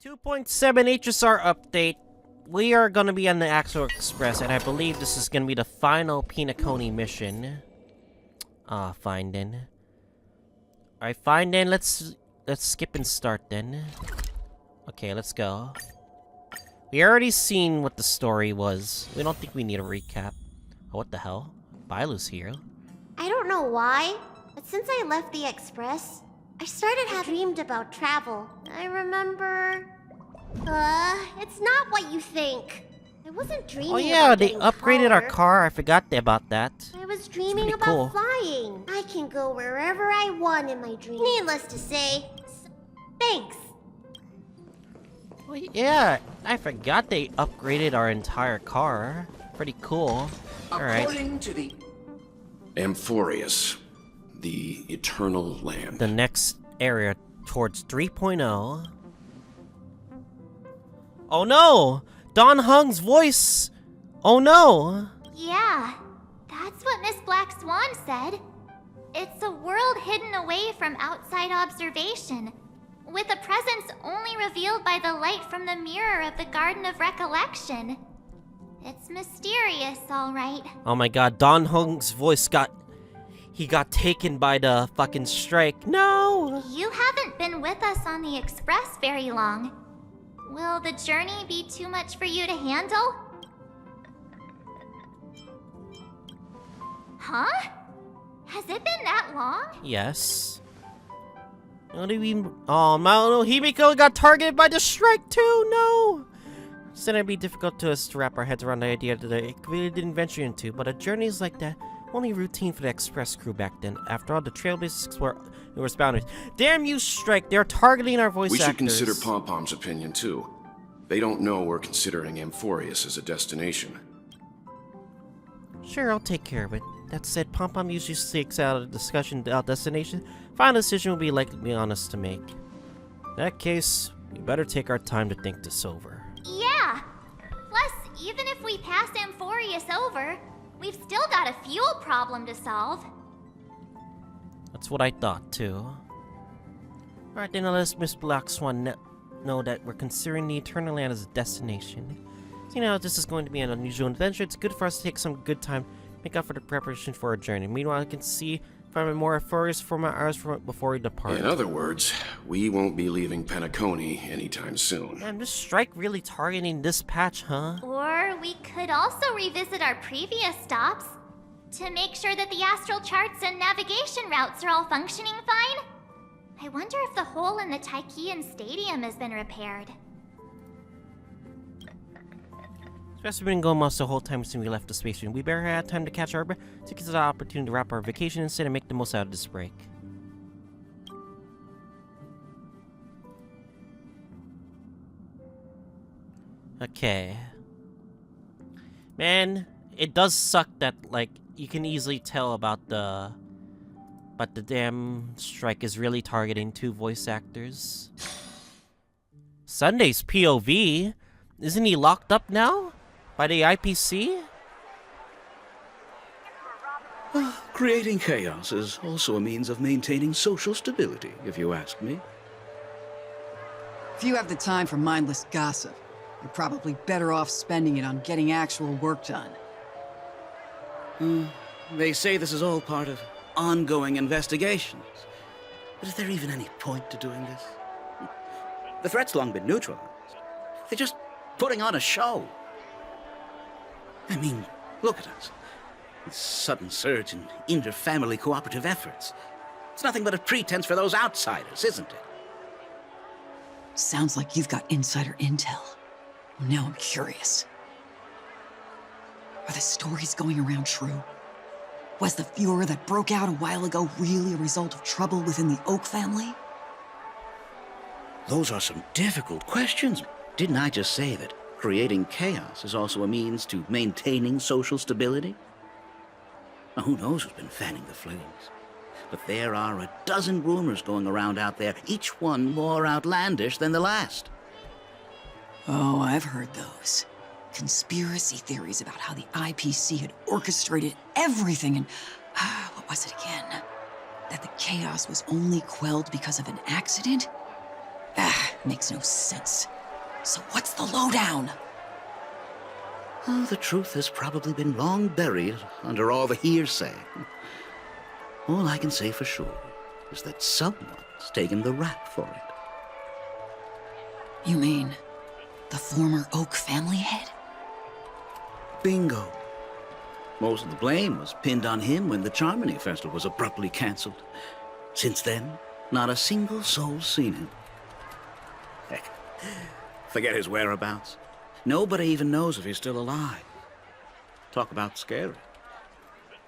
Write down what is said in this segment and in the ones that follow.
2.7 HSR update. We are gonna be on the Axel Express, and I believe this is gonna be the final Penacony mission. Fine then. Alright, fine then. Let's skip and start then. Okay, let's go. We already seen what the story was. We don't think we need a recap. Oh, what the hell? Bailu's here. I don't know why, but since I left the Express, I started having dreamed about travel. I remember... it's not what you think. I wasn't dreaming Oh yeah, about they getting upgraded our taller. car. I forgot about that. I was dreaming about cool. flying. I can go wherever I want in my dream. Needless to say, thanks. Oh yeah, I forgot they upgraded our entire car. Pretty cool. Alright. According to the Amphorius, the eternal land. The next area towards 3.0. Oh no! Don Hung's voice! Oh no! Yeah, that's what Miss Black Swan said. It's a world hidden away from outside observation, with a presence only revealed by the light from the mirror of the Garden of Recollection. It's mysterious, all right. Oh my god, Don Hung's voice got taken by the fucking strike. No! You haven't been with us on the Express very long. Will the journey be too much for you to handle? Huh? Has it been that long? Yes. What do you mean? Oh no, Himiko got targeted by the strike too! No! Said it'd be difficult to us to wrap our heads around the idea that it really didn't venture into, but a journey is like that. Only routine for the Express crew back then. After all, the Trailblaze explore numerous boundaries. Damn you, Strike! They're targeting our voice actors. We should consider Pom-Pom's opinion, too. They don't know we're considering Amphorius as a destination. Sure, I'll take care of it. That said, Pom-Pom usually seeks out a discussion about destination. Final decision will be likely to be honest to make. In that case, we better take our time to think this over. Yeah! Plus, even if we pass Amphorius over, we've still got a fuel problem to solve. That's what I thought, too. Alright, then let's Miss Black Swan know that we're considering the Eternal Land as a destination. So, you know, this is going to be an unusual adventure. It's good for us to take some good time, make up for the preparation for our journey. Meanwhile, I can see if I'm more Amphorius for my hours before we depart. In other words, we won't be leaving Penacony anytime soon. Man, this strike really targeting this patch, huh? Or we could also revisit our previous stops to make sure that the astral charts and navigation routes are all functioning fine. I wonder if the hole in the Taikian Stadium has been repaired. We've been going most the whole time since we left the space station. We better have time to catch our breath, take the opportunity to wrap our vacation instead and make the most out of this break. Okay. Man, it does suck that, like, you can easily tell about the... But the damn strike is really targeting two voice actors. Sunday's POV? Isn't he locked up now? By the IPC? Creating chaos is also a means of maintaining social stability, if you ask me. If you have the time for mindless gossip, you're probably better off spending it on getting actual work done. They say this is all part of ongoing investigations. But is there even any point to doing this? The threat's long been neutralized. They're just putting on a show. I mean, look at us. This sudden surge in inter-family cooperative efforts. It's nothing but a pretense for those outsiders, isn't it? Sounds like you've got insider intel. Now I'm curious. Are the stories going around true? Was the furor that broke out a while ago really a result of trouble within the Oak family? Those are some difficult questions. Didn't I just say that creating chaos is also a means to maintaining social stability? Now, who knows who's been fanning the flames? But there are a dozen rumors going around out there, each one more outlandish than the last. Oh, I've heard those. Conspiracy theories about how the IPC had orchestrated everything and... what was it again? That the chaos was only quelled because of an accident? Makes no sense. So what's the lowdown? Oh, the truth has probably been long buried under all the hearsay. All I can say for sure is that someone's taken the rap for it. You mean the former Oak family head? Bingo. Most of the blame was pinned on him when the Charmony Festival was abruptly cancelled. Since then, not a single soul's seen him. Heck, forget his whereabouts. Nobody even knows if he's still alive. Talk about scary.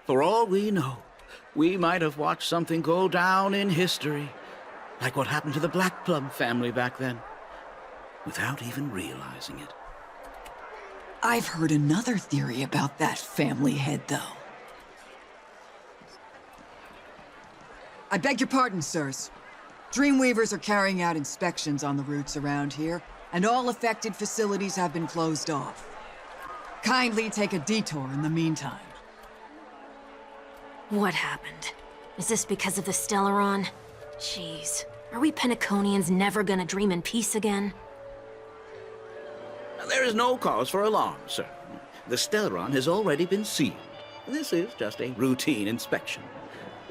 For all we know, we might have watched something go down in history, like what happened to the Black Plum family back then, without even realizing it. I've heard another theory about that family head, though. I beg your pardon, sirs. Dreamweavers are carrying out inspections on the routes around here, and all affected facilities have been closed off. Kindly take a detour in the meantime. What happened? Is this because of the Stellaron? Jeez, are we Penaconians never gonna dream in peace again? There is no cause for alarm, sir. The Stellaron has already been sealed. This is just a routine inspection.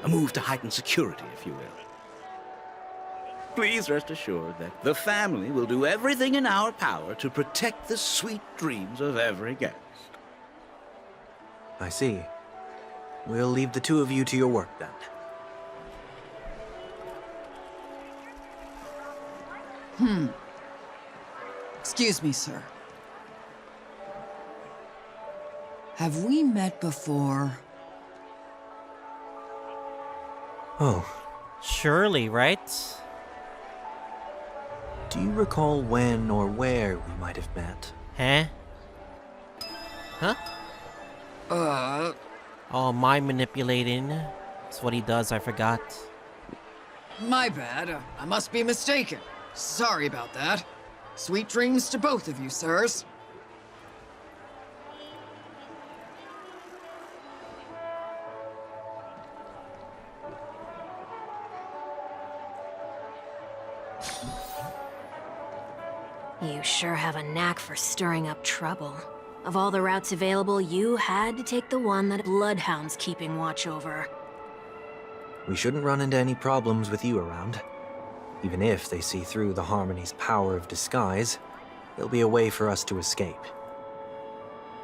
A move to heighten security, if you will. Please rest assured that the family will do everything in our power to protect the sweet dreams of every guest. I see. We'll leave the two of you to your work, then. Excuse me, sir. Have we met before? Oh, Surely, right? do you recall when or where we might have met? Huh? Huh? Oh, mind manipulating. That's what he does, I forgot. My bad. I must be mistaken. Sorry about that. Sweet dreams to both of you, sirs. You sure have a knack for stirring up trouble. Of all the routes available, you had to take the one that Bloodhound's keeping watch over. We shouldn't run into any problems with you around. Even if they see through the Harmony's power of disguise, there'll be a way for us to escape.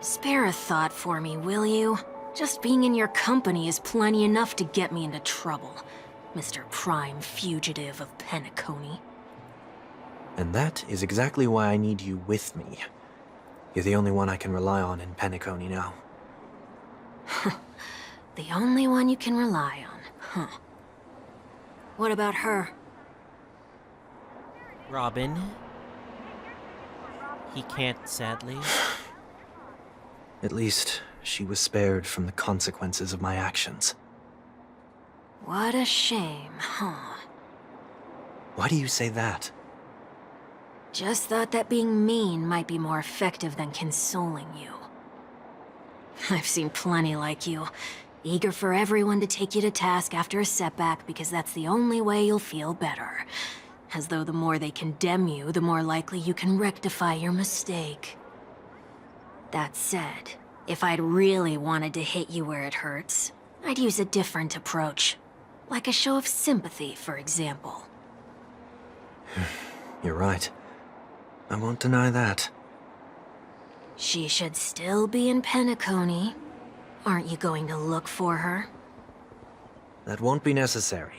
Spare a thought for me, will you? Just being in your company is plenty enough to get me into trouble, Mr. Prime Fugitive of Penacony. And that is exactly why I need you with me. You're the only one I can rely on in Penacony now. The only one you can rely on, huh? What about her? Robin. He can't, sadly. At least, she was spared from the consequences of my actions. What a shame, huh? Why do you say that? Just thought that being mean might be more effective than consoling you. I've seen plenty like you, eager for everyone to take you to task after a setback because that's the only way you'll feel better. As though the more they condemn you, the more likely you can rectify your mistake. That said, if I'd really wanted to hit you where it hurts, I'd use a different approach. Like a show of sympathy, for example. You're right. I won't deny that. She should still be in Penacony. Aren't you going to look for her? That won't be necessary.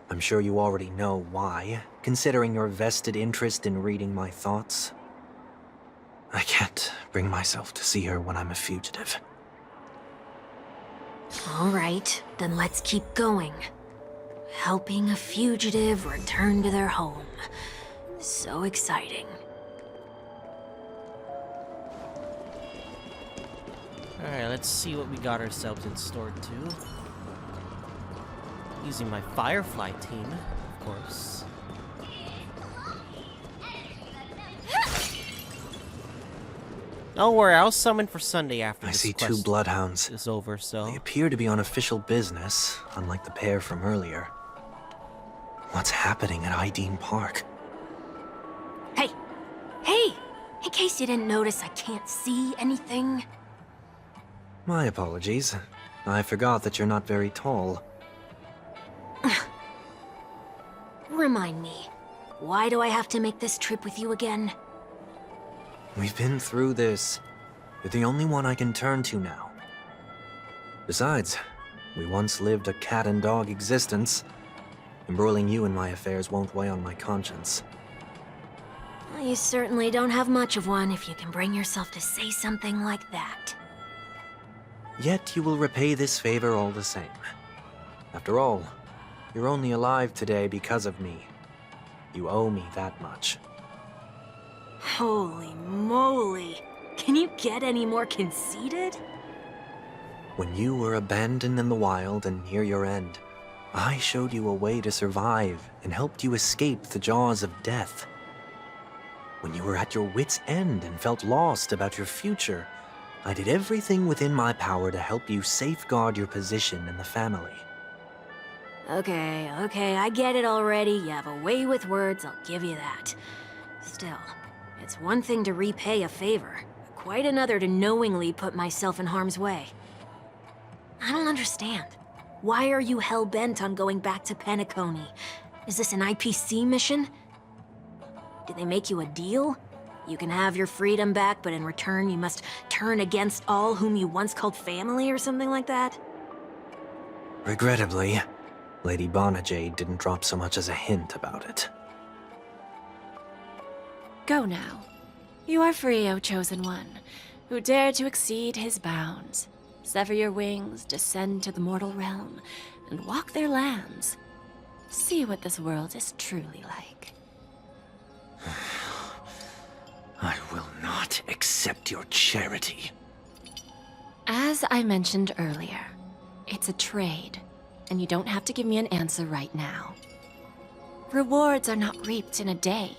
I'm sure you already know why, considering your vested interest in reading my thoughts. I can't bring myself to see her when I'm a fugitive. All right, then let's keep going. Helping a fugitive return to their home. So exciting. Alright, let's see what we got ourselves in store to. Using my Firefly team, of course. Don't worry, I'll summon for Sunday after I this see quest two bloodhounds. is over, so... They appear to be on official business, unlike the pair from earlier. What's happening at Ideen Park? Hey! Hey! In case you didn't notice, I can't see anything. My apologies. I forgot that you're not very tall. Remind me, why do I have to make this trip with you again? We've been through this. You're the only one I can turn to now. Besides, we once lived a cat-and-dog existence. Embroiling you in my affairs won't weigh on my conscience. Well, you certainly don't have much of one if you can bring yourself to say something like that. Yet you will repay this favor all the same. After all, you're only alive today because of me. You owe me that much. Holy moly! Can you get any more conceited? When you were abandoned in the wild and near your end, I showed you a way to survive and helped you escape the jaws of death. When you were at your wit's end and felt lost about your future, I did everything within my power to help you safeguard your position in the family. Okay, I get it already. You have a way with words, I'll give you that. Still, it's one thing to repay a favor, quite another to knowingly put myself in harm's way. I don't understand. Why are you hell-bent on going back to Penacony? Is this an IPC mission? Did they make you a deal? You can have your freedom back, but in return you must turn against all whom you once called family or something like that? Regrettably, Lady Bonajade didn't drop so much as a hint about it. Go now. You are free, O Chosen One, who dare to exceed his bounds. Sever your wings, descend to the mortal realm, and walk their lands. See what this world is truly like. I will not accept your charity. As I mentioned earlier, it's a trade, and you don't have to give me an answer right now. Rewards are not reaped in a day,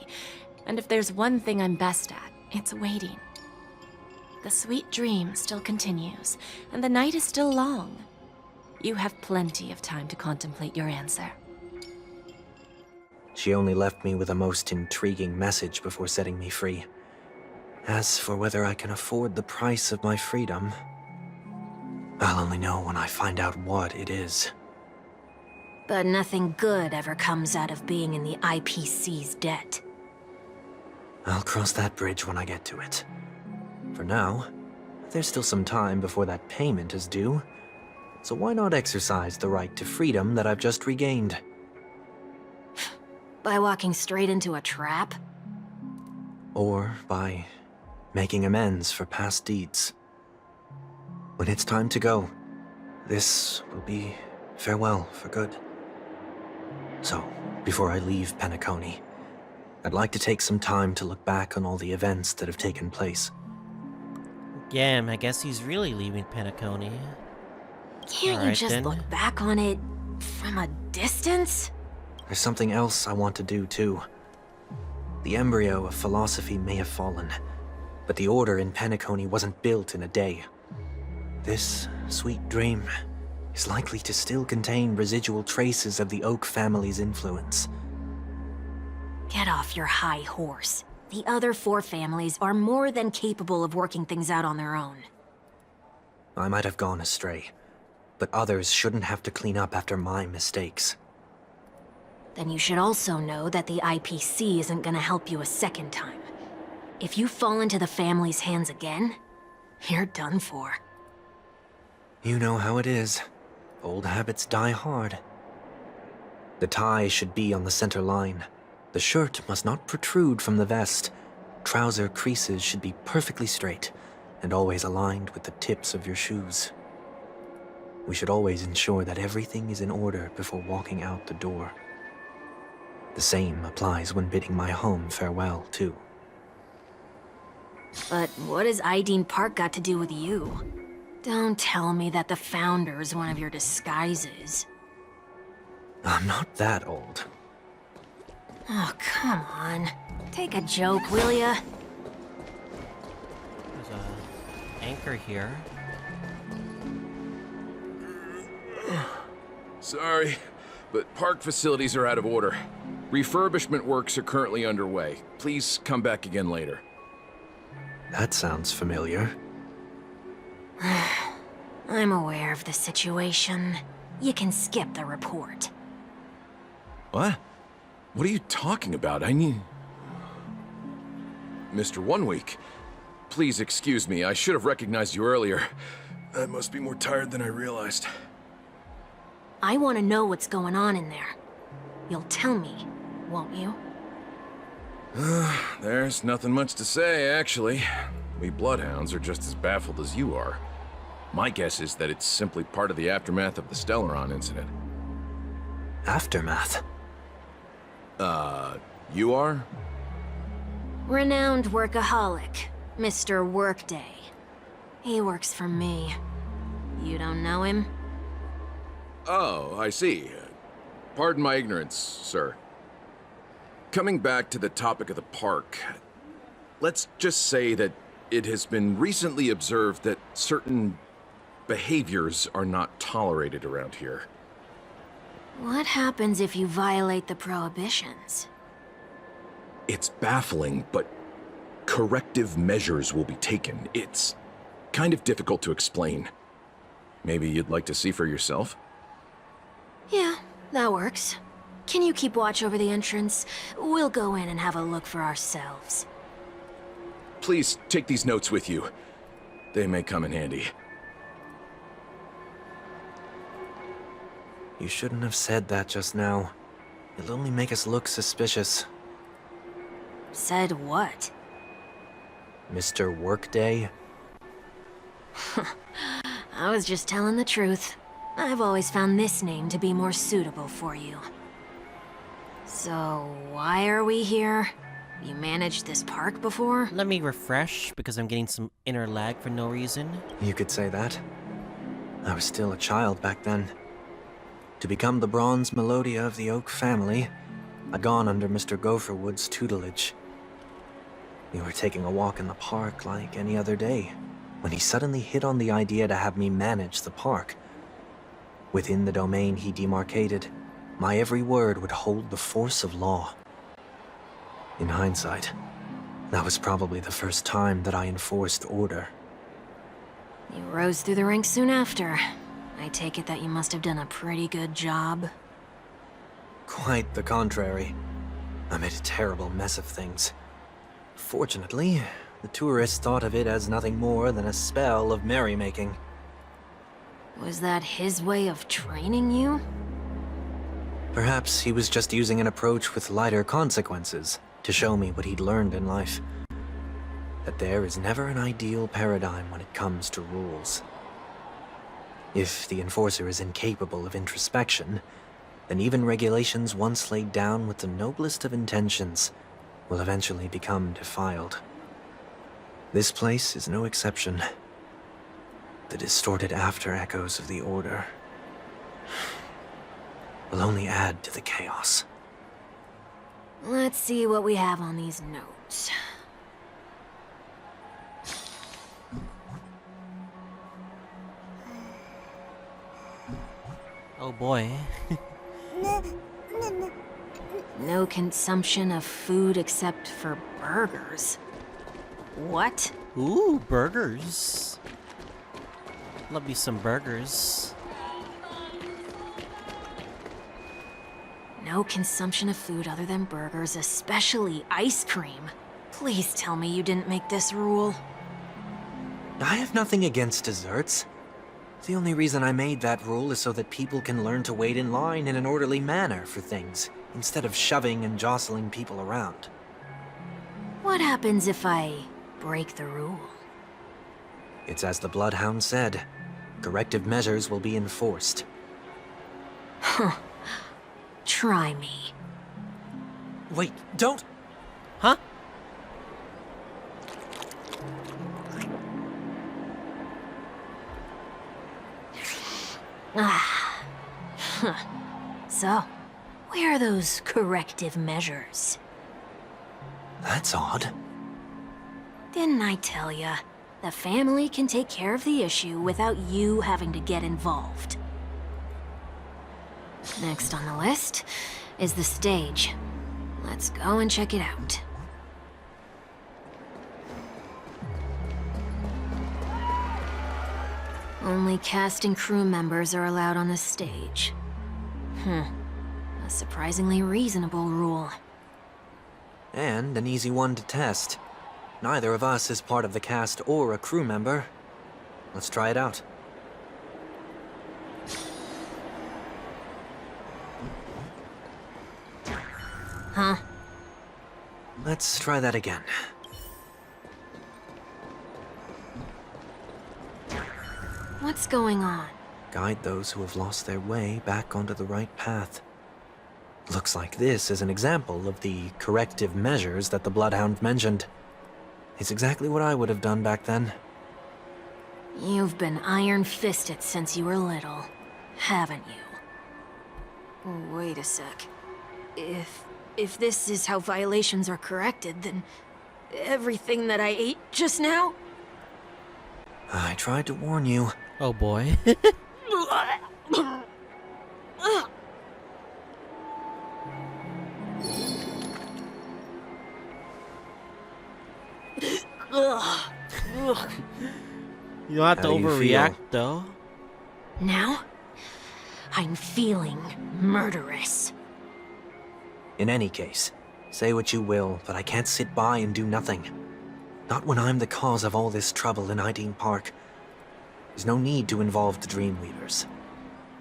and if there's one thing I'm best at, it's waiting. The sweet dream still continues, and the night is still long. You have plenty of time to contemplate your answer. She only left me with a most intriguing message before setting me free. As for whether I can afford the price of my freedom, I'll only know when I find out what it is. But nothing good ever comes out of being in the IPC's debt. I'll cross that bridge when I get to it. For now, there's still some time before that payment is due, so why not exercise the right to freedom that I've just regained? By walking straight into a trap? Or by making amends for past deeds. When it's time to go, this will be farewell for good. So, before I leave Penacony, I'd like to take some time to look back on all the events that have taken place. Yeah, I guess he's really leaving Penacony. Can't you just look back on it from a distance? There's something else I want to do, too. The embryo of philosophy may have fallen, but the order in Penacony wasn't built in a day. This sweet dream is likely to still contain residual traces of the Oak family's influence. Get off your high horse. The other 4 families are more than capable of working things out on their own. I might have gone astray, but others shouldn't have to clean up after my mistakes. Then you should also know that the IPC isn't gonna help you a second time. If you fall into the family's hands again, you're done for. You know how it is. Old habits die hard. The tie should be on the center line. The shirt must not protrude from the vest. Trouser creases should be perfectly straight, and always aligned with the tips of your shoes. We should always ensure that everything is in order before walking out the door. The same applies when bidding my home farewell, too. But what has Ideen Park got to do with you? Don't tell me that the Founder's one of your disguises. I'm not that old. Oh, come on. Take a joke, will ya? There's an anchor here. Sorry, but park facilities are out of order. Refurbishment works are currently underway. Please come back again later. That sounds familiar. I'm aware of the situation. You can skip the report. What? What are you talking about? I need... Mr. 1 Week, please excuse me. I should have recognized you earlier. I must be more tired than I realized. I want to know what's going on in there. You'll tell me, won't you? There's nothing much to say, actually. We Bloodhounds are just as baffled as you are. My guess is that it's simply part of the aftermath of the Stellaron incident. Aftermath? You are? Renowned workaholic, Mr. Workday. He works for me. You don't know him? Oh, I see. Pardon my ignorance, sir. Coming back to the topic of the park, let's just say that it has been recently observed that certain behaviors are not tolerated around here. What happens if you violate the prohibitions? It's baffling, but corrective measures will be taken. It's kind of difficult to explain. Maybe you'd like to see for yourself? Yeah, that works. Can you keep watch over the entrance? We'll go in and have a look for ourselves. Please take these notes with you. They may come in handy. You shouldn't have said that just now. It'll only make us look suspicious. Said what? Mr. Workday? I was just telling the truth. I've always found this name to be more suitable for you. So, why are we here? You managed this park before? Let me refresh, because I'm getting some inner lag for no reason. You could say that. I was still a child back then. To become the bronze Melodia of the Oak family, I'd gone under Mr. Gopherwood's tutelage. We were taking a walk in the park like any other day, when he suddenly hit on the idea to have me manage the park. Within the domain he demarcated, my every word would hold the force of law. In hindsight, that was probably the first time that I enforced order. You rose through the ranks soon after. I take it that you must have done a pretty good job. Quite the contrary. I made a terrible mess of things. Fortunately, the tourists thought of it as nothing more than a spell of merrymaking. Was that his way of training you? Perhaps he was just using an approach with lighter consequences to show me what he'd learned in life. That there is never an ideal paradigm when it comes to rules. If the enforcer is incapable of introspection, then even regulations once laid down with the noblest of intentions will eventually become defiled. This place is no exception. The distorted after-echoes of the Order will only add to the chaos. Let's see what we have on these notes. Oh boy. No consumption of food except for burgers. What? Ooh, burgers. Love me some burgers. No consumption of food other than burgers, especially ice cream. Please tell me you didn't make this rule. I have nothing against desserts. The only reason I made that rule is so that people can learn to wait in line in an orderly manner for things, instead of shoving and jostling people around. What happens if I break the rule? It's as the Bloodhound said. Corrective measures will be enforced. Huh. Try me. Wait, don't! Huh? Ah. Huh. So, where are those corrective measures? That's odd. Didn't I tell ya? The family can take care of the issue without you having to get involved. Next on the list is the stage. Let's go and check it out. Only cast and crew members are allowed on the stage. A surprisingly reasonable rule. And an easy one to test. Neither of us is part of the cast or a crew member. Let's try it out. Huh? Let's try that again. What's going on? Guide those who have lost their way back onto the right path. Looks like this is an example of the corrective measures that the Bloodhound mentioned. It's exactly what I would have done back then. You've been iron-fisted since you were little, haven't you? Wait a sec. If this is how violations are corrected, then everything that I ate just now? I tried to warn you. Oh boy. You don't have to How do you overreact, feel? though. Now? I'm feeling murderous. In any case, say what you will, but I can't sit by and do nothing. Not when I'm the cause of all this trouble in Ideen Park. There's no need to involve the Dreamweavers.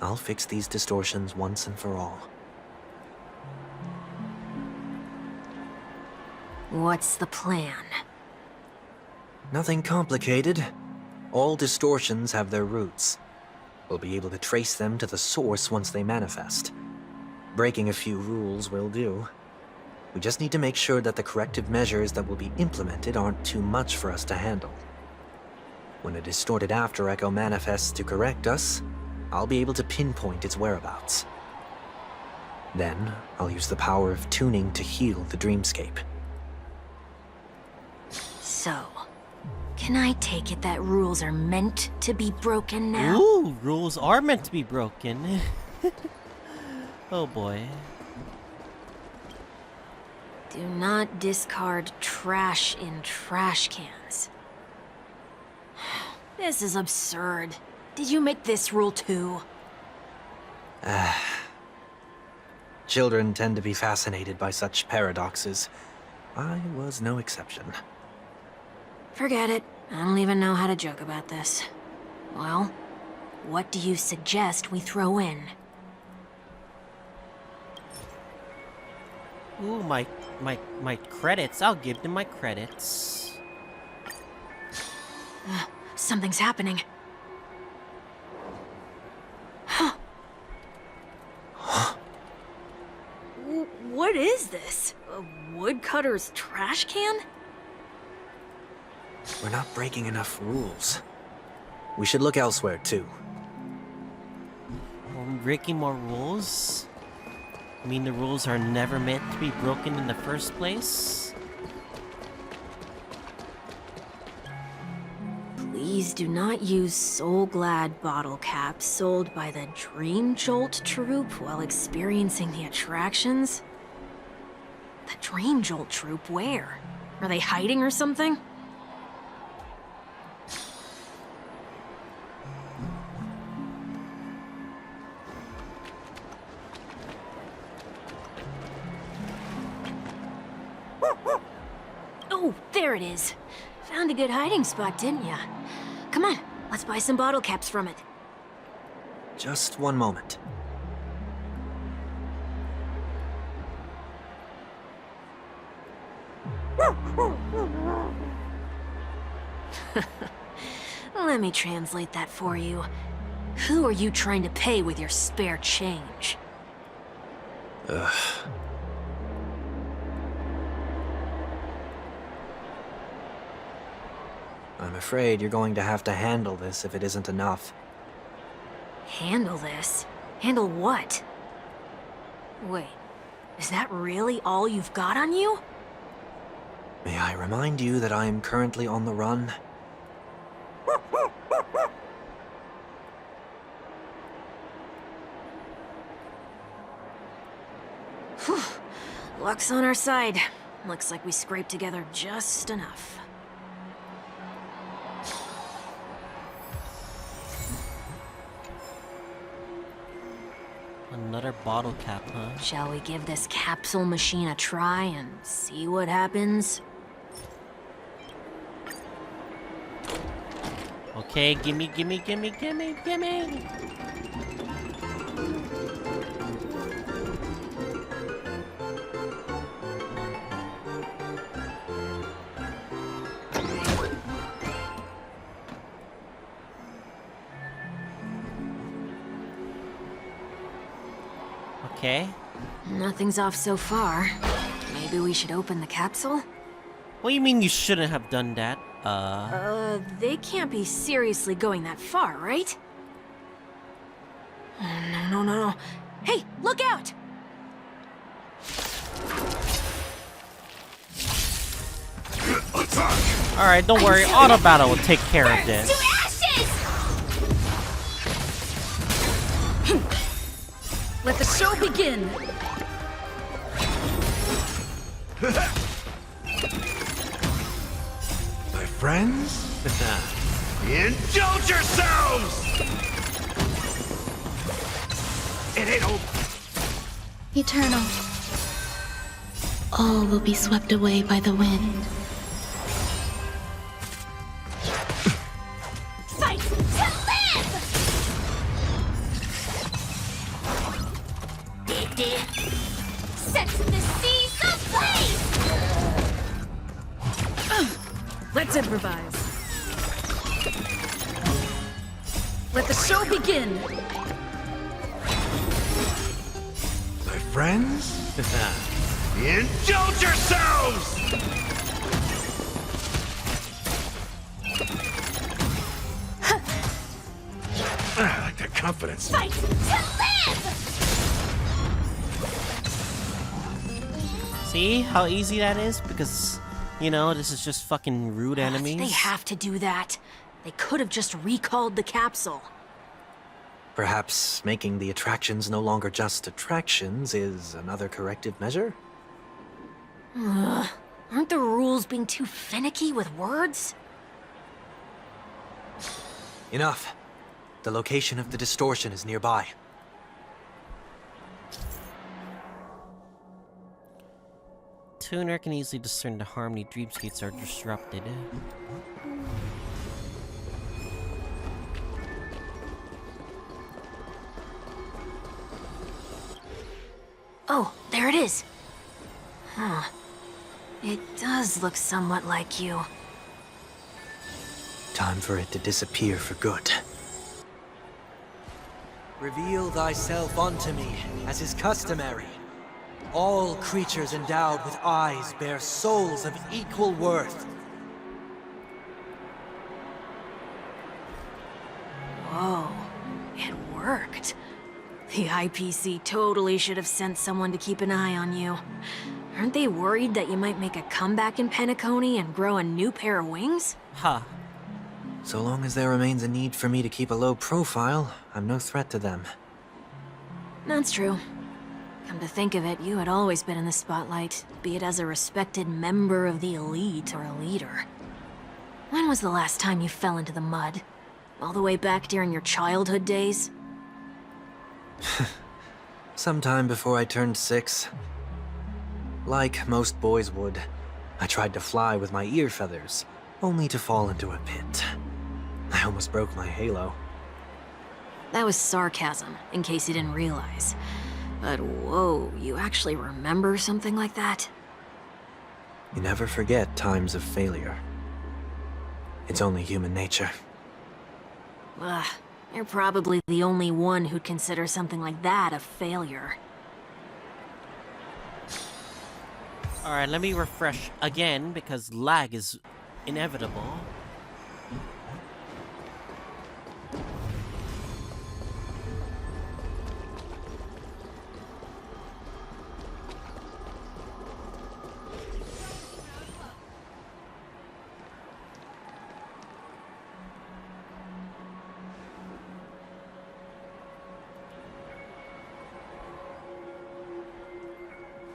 I'll fix these distortions once and for all. What's the plan? Nothing complicated. All distortions have their roots. We'll be able to trace them to the source once they manifest. Breaking a few rules will do. We just need to make sure that the corrective measures that will be implemented aren't too much for us to handle. When a distorted after echo manifests to correct us, I'll be able to pinpoint its whereabouts. Then, I'll use the power of tuning to heal the dreamscape. So, can I take it that rules are meant to be broken now? Ooh, rules are meant to be broken. Oh boy. Do not discard trash in trash cans. This is absurd. Did you make this rule too? Children tend to be fascinated by such paradoxes. I was no exception. Forget it. I don't even know how to joke about this. Well, what do you suggest we throw in? Ooh, my credits. I'll give them my credits. Something's happening. Huh. What is this? A woodcutter's trash can? We're not breaking enough rules. We should look elsewhere, too. We're breaking more rules? I mean, the rules are never meant to be broken in the first place? Please do not use Soul Glad bottle caps sold by the Dream Jolt troupe while experiencing the attractions. The Dream Jolt troupe? Where? Are they hiding or something? Oh, there it is. Found a good hiding spot, didn't ya? Come on, let's buy some bottle caps from it. Just one moment. Let me translate that for you. Who are you trying to pay with your spare change? Ugh. I'm afraid you're going to have to handle this if it isn't enough. Handle this? Handle what? Wait, is that really all you've got on you? May I remind you that I am currently on the run? Whew. Luck's on our side. Looks like we scraped together just enough. Another bottle cap, huh? Shall we give this capsule machine a try and see what happens? Okay, gimme, gimme, gimme, gimme, gimme! Okay. Nothing's off so far. Maybe we should open the capsule? What do you mean you shouldn't have done that? They can't be seriously going that far, right? Oh, no. Hey, look out! Alright, don't worry. Auto Battle will take care of this. Let the show begin! My friends? Indulge yourselves! It ain't over. Eternal. All will be swept away by the wind. Fight to live! Set the seas ablaze! Let's improvise. Let the show begin! My friends? Indulge yourselves! I like that confidence. Fight to live! See how easy that is? Because, you know, this is just fucking rude enemies. They have to do that. They could have just recalled the capsule. Perhaps making the attractions no longer just attractions is another corrective measure? Aren't the rules being too finicky with words? Enough. The location of the distortion is nearby. Tuner can easily discern the harmony dreamscapes are disrupted. Oh, there it is. Huh. It does look somewhat like you. Time for it to disappear for good. Reveal thyself unto me, as is customary. All creatures endowed with eyes bear souls of equal worth. Whoa, it worked. The IPC totally should have sent someone to keep an eye on you. Aren't they worried that you might make a comeback in Penacony and grow a new pair of wings? Huh. So long as there remains a need for me to keep a low profile, I'm no threat to them. That's true. Come to think of it, you had always been in the spotlight, be it as a respected member of the elite or a leader. When was the last time you fell into the mud? All the way back during your childhood days? Sometime before I turned 6. Like most boys would, I tried to fly with my ear feathers, only to fall into a pit. I almost broke my halo. That was sarcasm, in case you didn't realize. But whoa, you actually remember something like that? You never forget times of failure. It's only human nature. Ugh, you're probably the only one who'd consider something like that a failure. Alright, let me refresh again because lag is inevitable.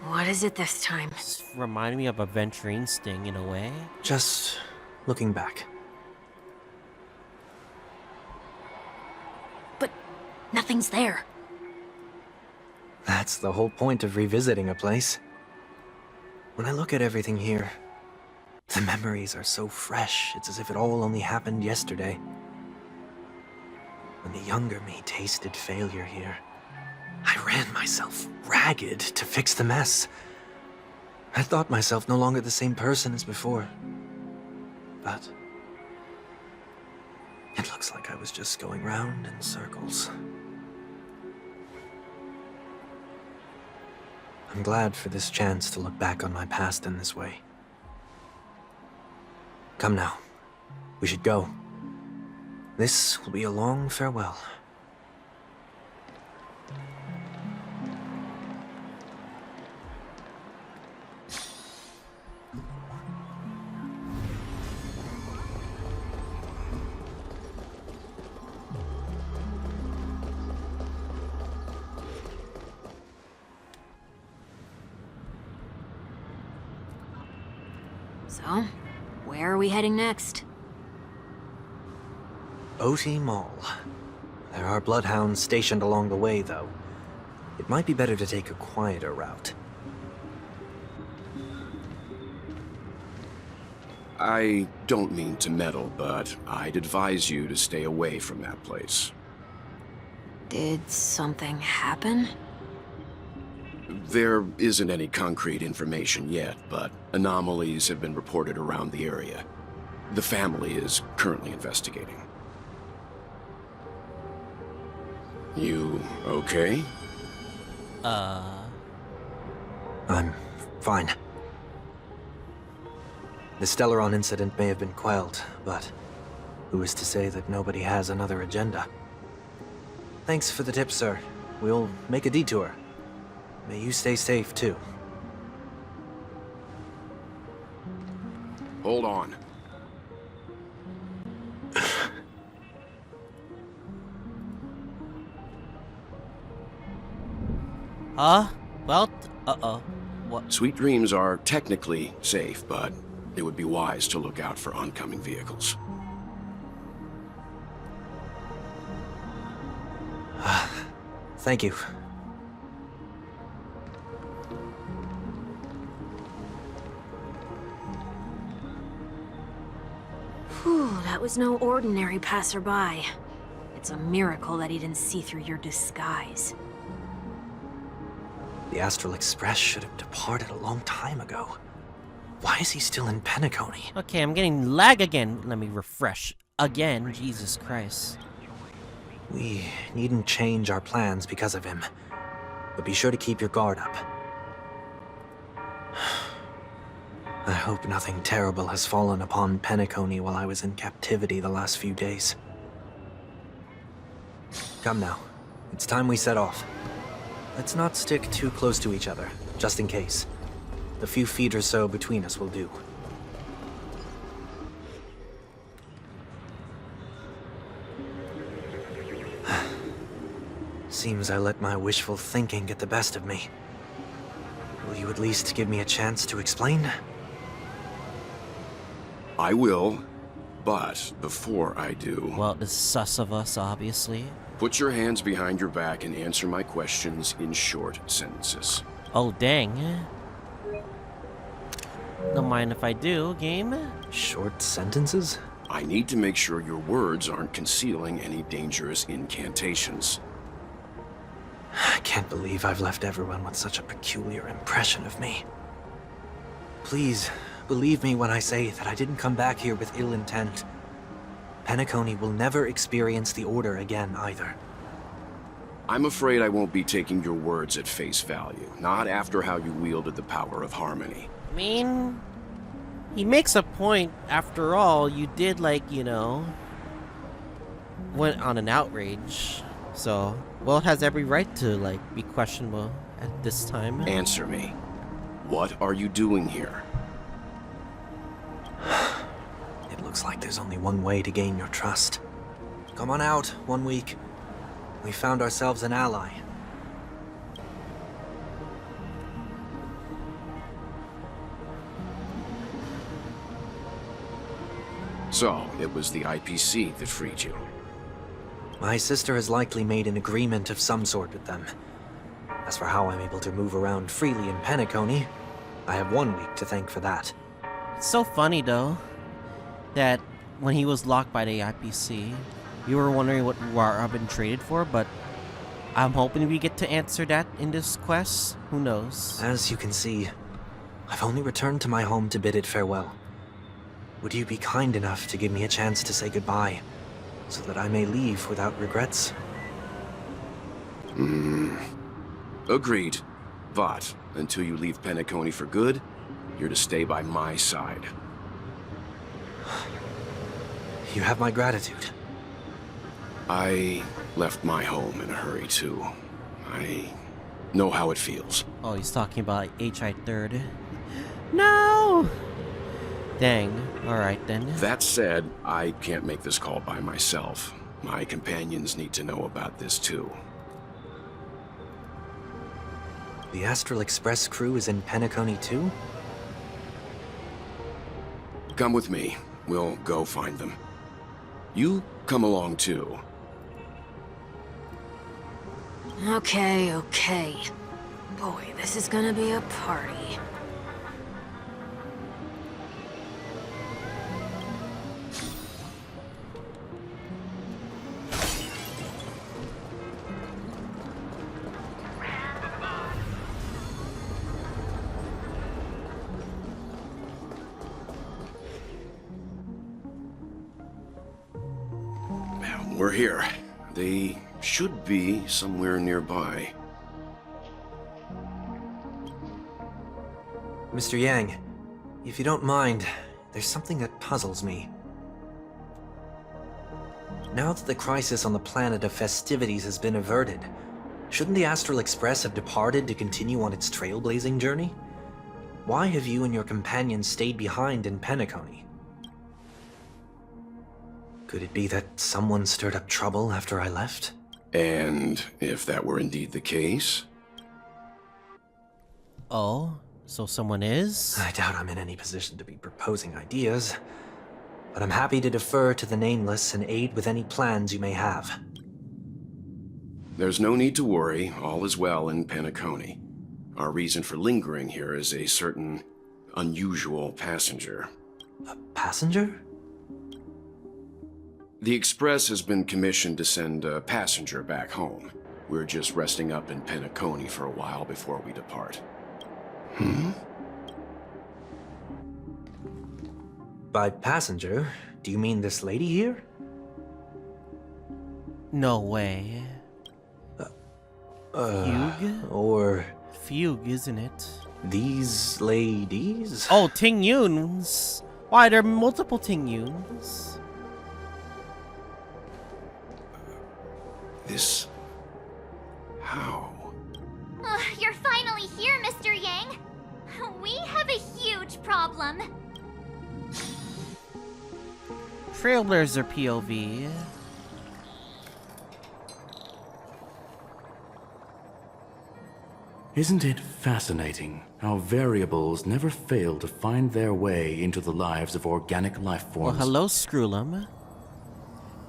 What is it this time? This reminded me of Aventurine Sting in a way. Just looking back. But nothing's there. That's the whole point of revisiting a place. When I look at everything here, the memories are so fresh, it's as if it all only happened yesterday. When the younger me tasted failure here, I ran myself ragged to fix the mess. I thought myself no longer the same person as before. But it looks like I was just going round in circles. I'm glad for this chance to look back on my past in this way. Come now. We should go. This will be a long farewell. So, where are we heading next? OT Mall. There are bloodhounds stationed along the way, though. It might be better to take a quieter route. I don't mean to meddle, but I'd advise you to stay away from that place. Did something happen? There isn't any concrete information yet, but anomalies have been reported around the area. The family is currently investigating. You okay? I'm fine. The Stellaron incident may have been quelled, but who is to say that nobody has another agenda? Thanks for the tip, sir. We'll make a detour. May you stay safe, too. Hold on. Well, uh-oh. What? Sweet dreams are technically safe, but it would be wise to look out for oncoming vehicles. Thank you. Whew, that was no ordinary passerby. It's a miracle that he didn't see through your disguise. The Astral Express should have departed a long time ago. Why is he still in Penacony? Okay, I'm getting lag again. Let me refresh. Again, Jesus Christ. We needn't change our plans because of him. But be sure to keep your guard up. I hope nothing terrible has fallen upon Penacony while I was in captivity the last few days. Come now. It's time we set off. Let's not stick too close to each other, just in case. A few feet or so between us will do. Seems I let my wishful thinking get the best of me. Will you at least give me a chance to explain? I will, but before I do... Well, it's sus of us, obviously. Put your hands behind your back and answer my questions in short sentences. Oh, dang. Don't mind if I do, game. Short sentences? I need to make sure your words aren't concealing any dangerous incantations. I can't believe I've left everyone with such a peculiar impression of me. Please, believe me when I say that I didn't come back here with ill intent. Penacony will never experience the Order again, either. I'm afraid I won't be taking your words at face value, not after how you wielded the power of harmony. I mean, he makes a point. After all, you did, like, you know, went on an outrage. So, well, it has every right to, like, be questionable at this time. Answer me. What are you doing here? It looks like there's only one way to gain your trust. Come on out, 1 week. We found ourselves an ally. So, it was the IPC that freed you. My sister has likely made an agreement of some sort with them. As for how I'm able to move around freely in Penacony, I have 1 week to thank for that. It's so funny though that when he was locked by the IPC, you were wondering what Robin traded for, but I'm hoping we get to answer that in this quest. Who knows? As you can see, I've only returned to my home to bid it farewell. Would you be kind enough to give me a chance to say goodbye, so that I may leave without regrets? Agreed. But until you leave Penacony for good, you're to stay by my side. You have my gratitude. I left my home in a hurry, too. I know how it feels. Oh, he's talking about HI 3rd. No! Dang. Alright then. That said, I can't make this call by myself. My companions need to know about this, too. The Astral Express crew is in Penacony too? Come with me. We'll go find them. You come along, too. Okay. Boy, this is gonna be a party. We're here. They should be somewhere nearby. Mr. Yang, if you don't mind, there's something that puzzles me. Now that the crisis on the planet of festivities has been averted, shouldn't the Astral Express have departed to continue on its trailblazing journey? Why have you and your companions stayed behind in Penacony? Could it be that someone stirred up trouble after I left? And if that were indeed the case? Oh, so someone is? I doubt I'm in any position to be proposing ideas, but I'm happy to defer to the Nameless and aid with any plans you may have. There's no need to worry. All is well in Penacony. Our reason for lingering here is a certain unusual passenger. A passenger? The Express has been commissioned to send a passenger back home. We're just resting up in Penacony for a while before we depart. By passenger, do you mean this lady here? No way. Fugue? Or Fugue, isn't it? these ladies? Oh, Tingyuns. Why, there are multiple Tingyuns. This... how? You're finally here, Mr. Yang. We have a huge problem. Trailblazer POV. Isn't it fascinating how variables never fail to find their way into the lives of organic life Well, forms? hello, Screwlum.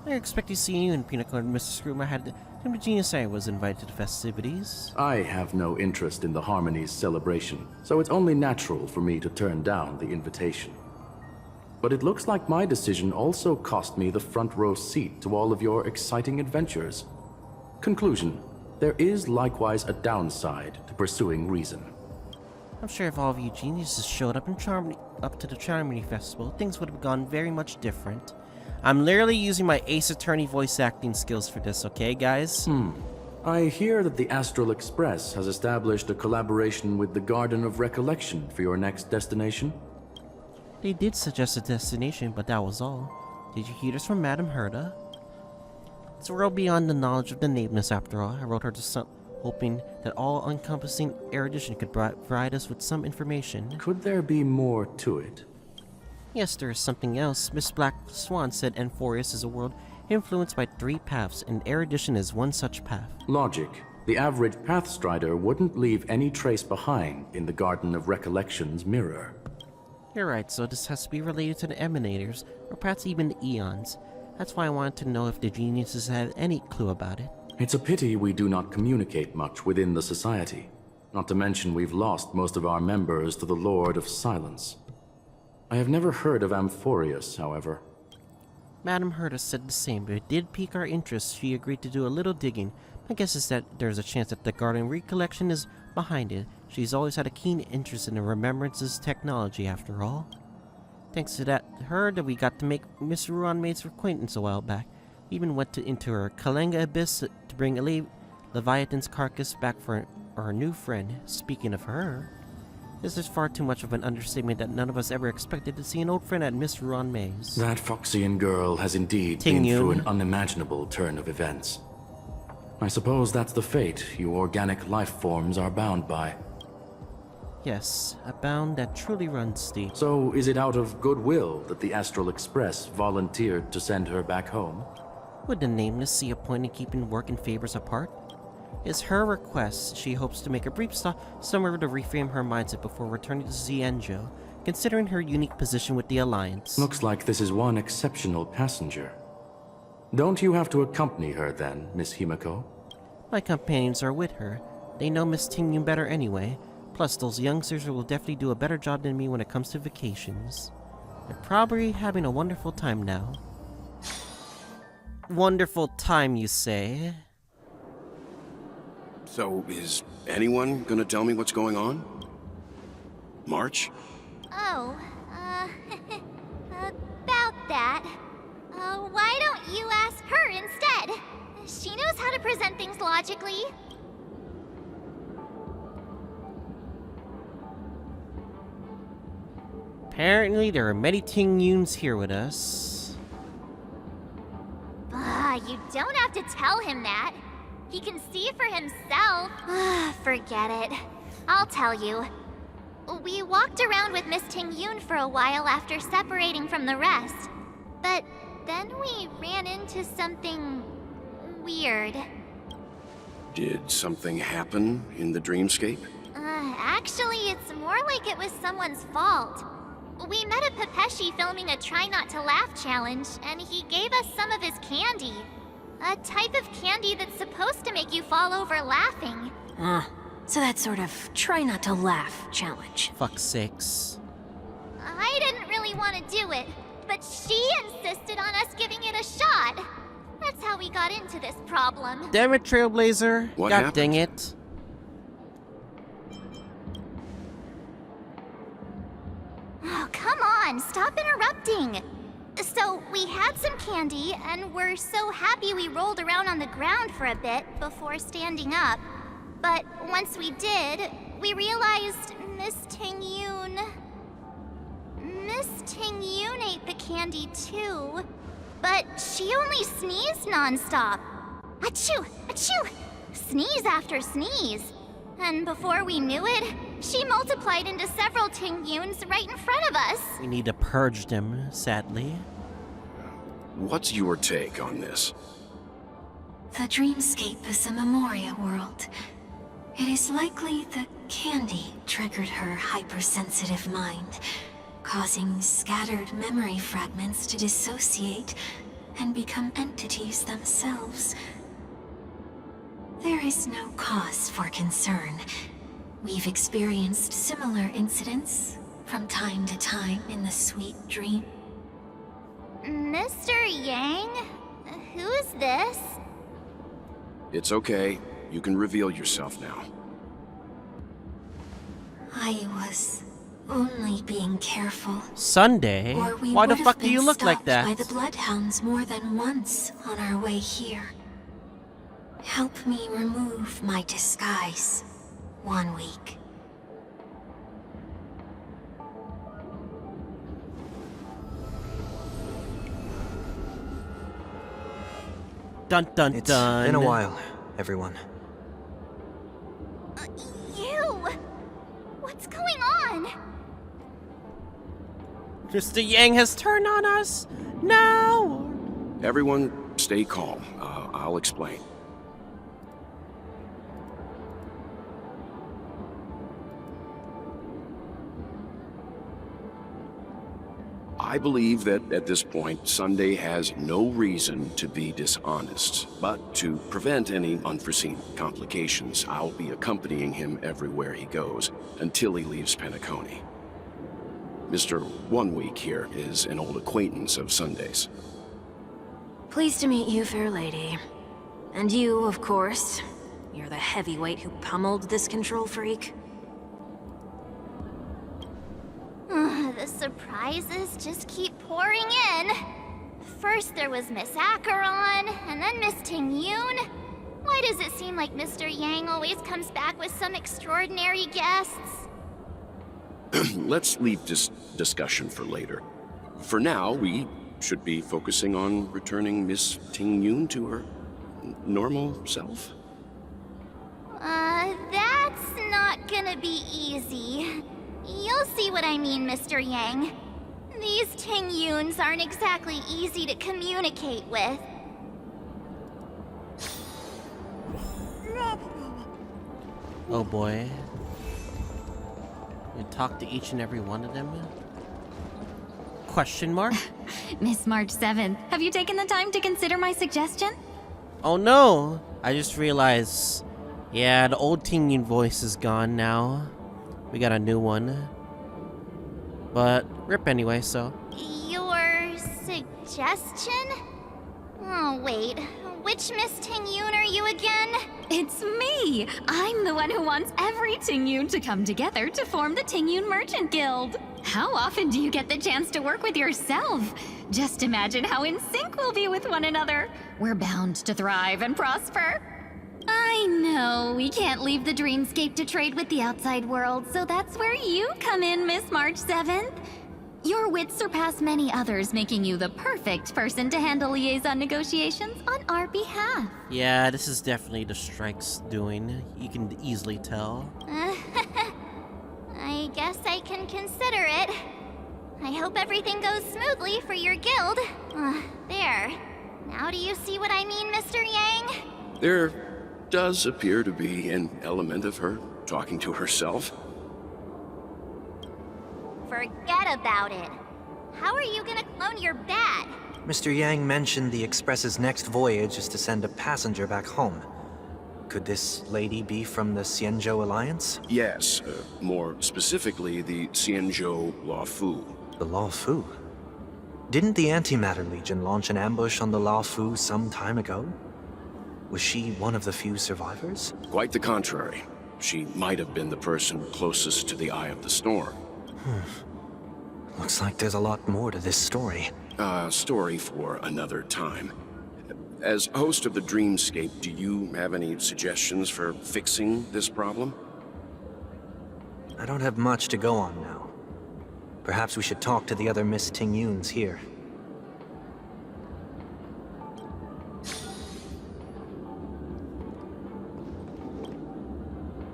I expect to see you in Penacony, Mr. Screwlum. I had the genius I was invited to the festivities. I have no interest in the Harmony's celebration, so it's only natural for me to turn down the invitation. But it looks like my decision also cost me the front row seat to all of your exciting adventures. Conclusion: there is likewise a downside to pursuing reason. I'm sure if all of you geniuses showed up up to the Charmony Festival, things would have gone very much different. I'm literally using my Ace Attorney voice acting skills for this, okay, guys? I hear that the Astral Express has established a collaboration with the Garden of Recollection for your next destination. They did suggest a destination, but that was all. Did you hear this from Madame Herda? It's a world beyond the knowledge of the Nameless, after all. I wrote her to hoping that all-encompassing erudition could provide us with some information. Could there be more to it? Yes, there is something else. Miss Black Swan said Enforius is a world influenced by 3 paths, and erudition is one such path. Logic. The average Pathstrider wouldn't leave any trace behind in the Garden of Recollection's mirror. You're right, so this has to be related to the Emanators, or perhaps even the Eons. That's why I wanted to know if the geniuses had any clue about it. It's a pity we do not communicate much within the society. Not to mention we've lost most of our members to the Lord of Silence. I have never heard of Amphorius, however. Madame Herta said the same, but it did pique our interest. She agreed to do a little digging. My guess is that there's a chance that the Garden Recollection is behind it. She's always had a keen interest in the Remembrance's technology, after all. Thanks to her that we got to make Miss Ruanmaid's acquaintance a while back. We even went into her Kalenga Abyss to bring Leviathan's carcass back for our new friend. Speaking of her, this is far too much of an understatement that none of us ever expected to see an old friend at Miss Ruanmaid's. That Foxian girl has indeed been through an unimaginable turn of events. I suppose that's the fate you organic life forms are bound by. Yes, a bound that truly runs deep. So, is it out of goodwill that the Astral Express volunteered to send her back home? Would the Nameless see a point in keeping work and favors apart? It's her request. She hopes to make a brief stop somewhere to reframe her mindset before returning to Xianzhou, considering her unique position with the Alliance. Looks like this is one exceptional passenger. Don't you have to accompany her then, Miss Himiko? My companions are with her. They know Miss Tingyun better anyway. Plus, those youngsters will definitely do a better job than me when it comes to vacations. They're probably having a wonderful time now. Wonderful time, you say? So, is anyone gonna tell me what's going on? March? Oh, about that. Why don't you ask her instead? She knows how to present things logically. Apparently, there are many Tingyuns here with us. You don't have to tell him that. He can see for himself. Forget it. I'll tell you. We walked around with Miss Tingyun for a while after separating from the rest. But then we ran into something weird. Did something happen in the dreamscape? Actually, it's more like it was someone's fault. We met a Pepeshi filming a Try Not to Laugh challenge, and he gave us some of his candy. A type of candy that's supposed to make you fall over laughing. So that sort of try not to laugh challenge. Fuck's sakes. I didn't really want to do it, but she insisted on us giving it a shot. That's how we got into this problem. Damn it, Trailblazer. What God happened? dang it. Oh, come on, stop interrupting. So, we had some candy, and we're so happy we rolled around on the ground for a bit before standing up. But once we did, we realized Miss Tingyun ate the candy too. But she only sneezed nonstop. Achoo! Achoo! Sneeze after sneeze. And before we knew it, she multiplied into several Tingyuns right in front of us. We need to purge them, sadly. What's your take on this? The dreamscape is a Memoria world. It is likely the candy triggered her hypersensitive mind, causing scattered memory fragments to dissociate and become entities themselves. There is no cause for concern. We've experienced similar incidents from time to time in the sweet dream. Mr. Yang? Who's this? It's okay. You can reveal yourself now. I was only being careful. Sunday? Or we Why the would have fuck do you been look like stopped that? by the Bloodhounds more than once on our way here. Help me remove my disguise. 1 week. Dun dun It's dun. been a while, everyone. You! What's going on? Mr. Yang has turned on us? No! Everyone, stay calm. I'll explain. I believe that at this point, Sunday has no reason to be dishonest. But to prevent any unforeseen complications, I'll be accompanying him everywhere he goes until he leaves Penacony. Mr. 1 Week here is an old acquaintance of Sunday's. Pleased to meet you, fair lady. And you, of course. You're the heavyweight who pummeled this control freak. The surprises just keep pouring in. First there was Miss Acheron, and then Miss Tingyun. Why does it seem like Mr. Yang always comes back with some extraordinary guests? Let's leave this discussion for later. For now, we should be focusing on returning Miss Tingyun to her normal self. That's not gonna be easy. You'll see what I mean, Mr. Yang. These Tingyuns aren't exactly easy to communicate with. Oh boy. You talk to each and every one of them? Question mark? Miss March 7th, have you taken the time to consider my suggestion? Oh no! I just realized, yeah, the old Tingyun voice is gone now. We got a new one. But, rip anyway, so. Your suggestion? Oh, wait. Which Miss Tingyun are you again? It's me! I'm the one who wants every Tingyun to come together to form the Tingyun Merchant Guild. How often do you get the chance to work with yourself? Just imagine how in sync we'll be with one another. We're bound to thrive and prosper. I know, we can't leave the dreamscape to trade with the outside world, so that's where you come in, Miss March 7th. Your wits surpass many others, making you the perfect person to handle liaison negotiations on our behalf. Yeah, this is definitely the Strike's doing. You can easily tell. I guess I can consider it. I hope everything goes smoothly for your guild. There. Now do you see what I mean, Mr. Yang? There does appear to be an element of her talking to herself. Forget about it. How are you gonna clone your bat? Mr. Yang mentioned the Express's next voyage is to send a passenger back home. Could this lady be from the Xianzhou Alliance? Yes, more specifically, the Xianzhou Luofu. The Luofu? Didn't the Antimatter Legion launch an ambush on the Luofu some time ago? Was she one of the few survivors? Quite the contrary. She might have been the person closest to the eye of the storm. Looks like there's a lot more to this story. Story for another time. As host of the Dreamscape, do you have any suggestions for fixing this problem? I don't have much to go on now. Perhaps we should talk to the other Miss Tingyuns here.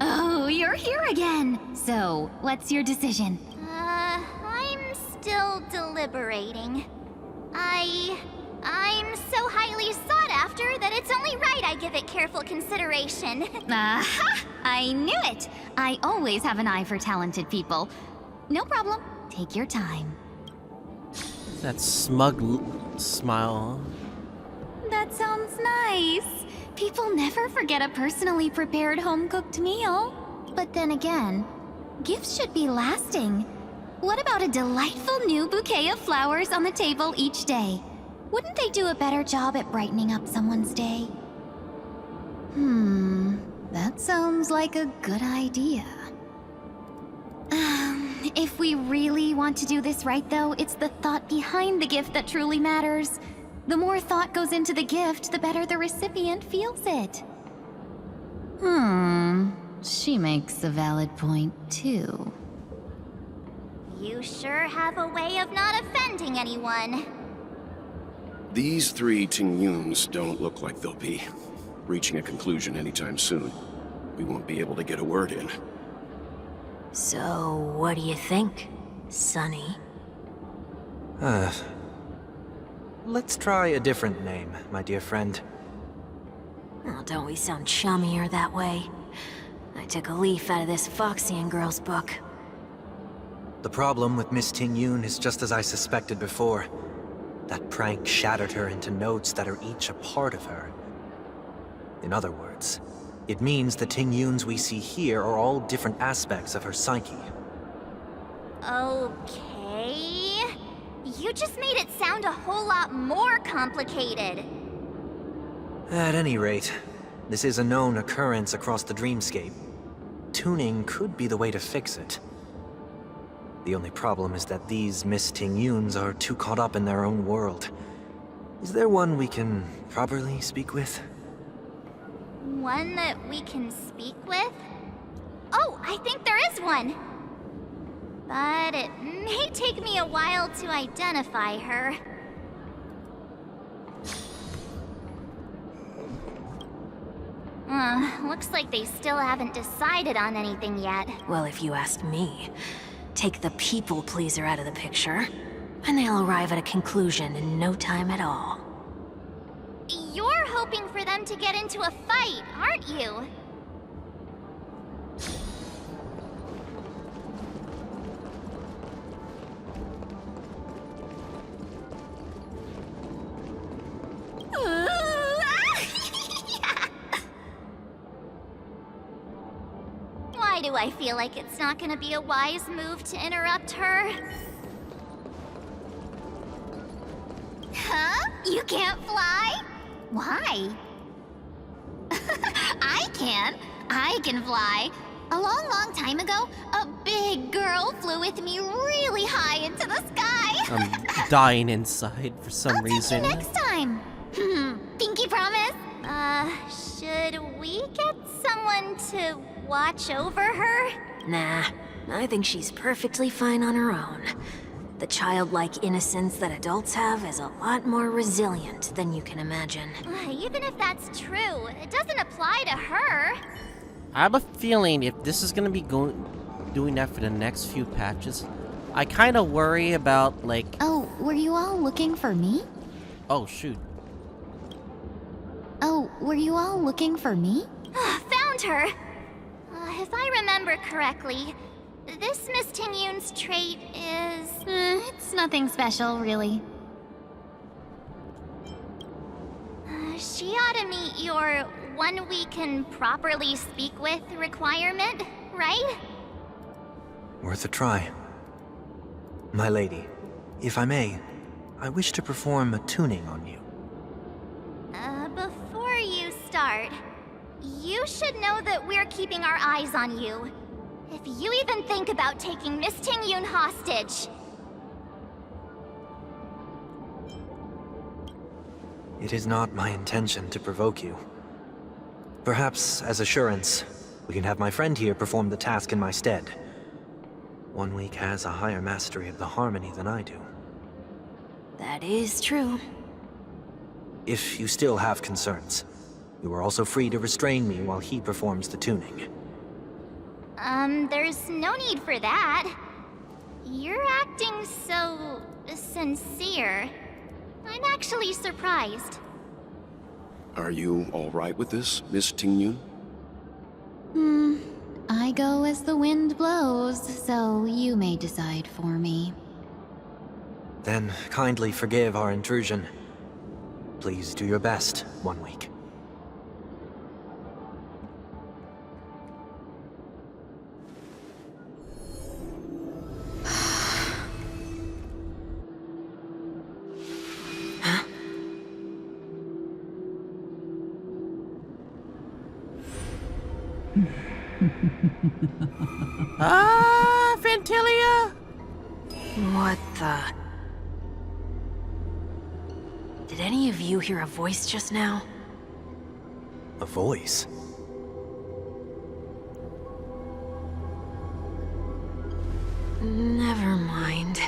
Oh, you're here again! So, what's your decision? I'm still deliberating. I'm so highly sought after that it's only right I give it careful consideration. Aha! I knew it! I always have an eye for talented people. No problem. Take your time. That smug smile. That sounds nice. People never forget a personally prepared home-cooked meal. But then again, gifts should be lasting. What about a delightful new bouquet of flowers on the table each day? Wouldn't they do a better job at brightening up someone's day? That sounds like a good idea. If we really want to do this right, though, it's the thought behind the gift that truly matters. The more thought goes into the gift, the better the recipient feels it. She makes a valid point, too. You sure have a way of not offending anyone. These three Tingyuns don't look like they'll be reaching a conclusion anytime soon. We won't be able to get a word in. So, what do you think, Sonny? Let's try a different name, my dear friend. Oh, don't we sound chummier that way? I took a leaf out of this Foxian girl's book. The problem with Miss Tingyun is just as I suspected before. That prank shattered her into notes that are each a part of her. In other words, it means the Tingyuns we see here are all different aspects of her psyche. Okay. You just made it sound a whole lot more complicated. At any rate, this is a known occurrence across the dreamscape. Tuning could be the way to fix it. The only problem is that these Miss Tingyuns are too caught up in their own world. Is there one we can properly speak with? One that we can speak with? Oh, I think there is one! But it may take me a while to identify her. Looks like they still haven't decided on anything yet. Well, if you ask me, take the people pleaser out of the picture, and they'll arrive at a conclusion in no time at all. You're hoping for them to get into a fight, aren't you? Why do I feel like it's not gonna be a wise move to interrupt her? Huh? You can't fly? Why? I can. I can fly. A long time ago, a big girl flew with me really high into the sky. I'm dying inside for some reason. See you next time. Pinky promise? Should we get someone to watch over her? Nah, I think she's perfectly fine on her own. The childlike innocence that adults have is a lot more resilient than you can imagine. Even if that's true, it doesn't apply to her. I have a feeling if this is gonna be doing that for the next few patches, I kind of worry about, like... Oh, were you all looking for me? Oh, shoot. Oh, were you all looking for me? Found her! If I remember correctly, this Miss Tingyun's trait is... It's nothing special, really. She ought to meet your one we can properly speak with requirement, right? Worth a try. My lady, if I may, I wish to perform a tuning on you. Before you start, you should know that we're keeping our eyes on you. If you even think about taking Miss Tingyun hostage... It is not my intention to provoke you. Perhaps, as assurance, we can have my friend here perform the task in my stead. 1 week has a higher mastery of the harmony than I do. That is true. If you still have concerns, you are also free to restrain me while he performs the tuning. There's no need for that. You're acting so... sincere. I'm actually surprised. Are you all right with this, Miss Tingyun? I go as the wind blows, so you may decide for me. Then kindly forgive our intrusion. Please do your best, 1 week. Ventilia? What the... Did any of you hear a voice just now? A voice? Never mind.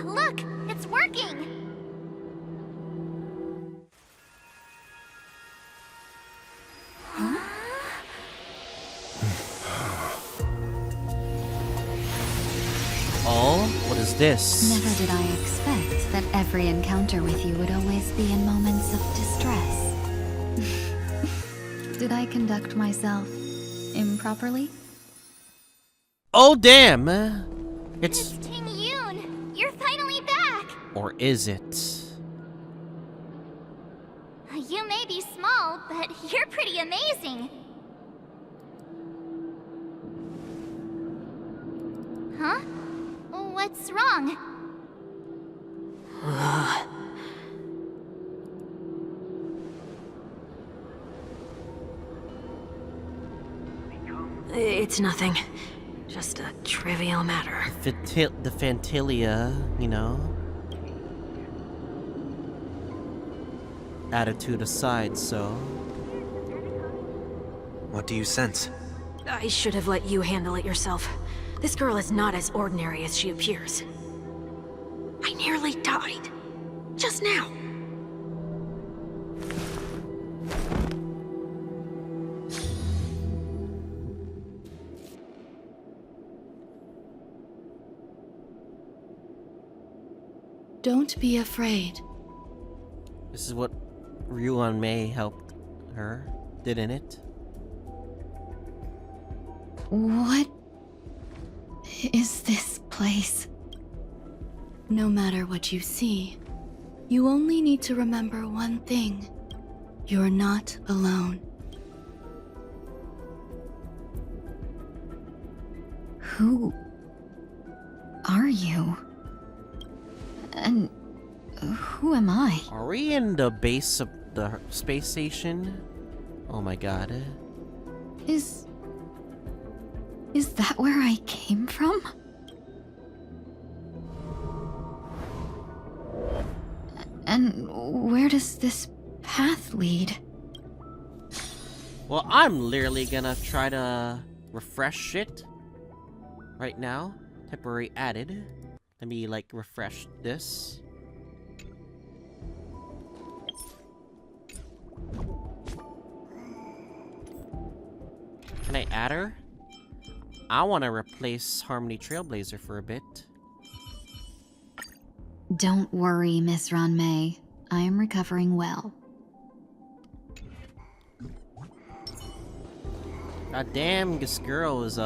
Look! It's working! Oh, what is this? Never did I expect that every encounter with you would always be in moments of distress. Did I conduct myself improperly? Oh, damn! It's Tingyun! You're finally back! Or is it? You may be small, but you're pretty amazing. Huh? What's wrong? It's nothing. Just a trivial matter. The Fantilia, you know? Attitude aside, so... What do you sense? I should have let you handle it yourself. This girl is not as ordinary as she appears. I nearly died. Just now. Don't be afraid. This is what Ryuan Mei helped her, didn't it? What is this place? No matter what you see, you only need to remember one thing. You're not alone. Who are you? And who am I? Are we in the base of the space station? Oh my god. Is that where I came from? And where does this path lead? Well, I'm literally gonna try to refresh it right now. Temporary added. Let me, like, refresh this. Can I add her? I want to replace Harmony Trailblazer for a bit. Don't worry, Miss Ranmei. I am recovering well. God damn, this girl is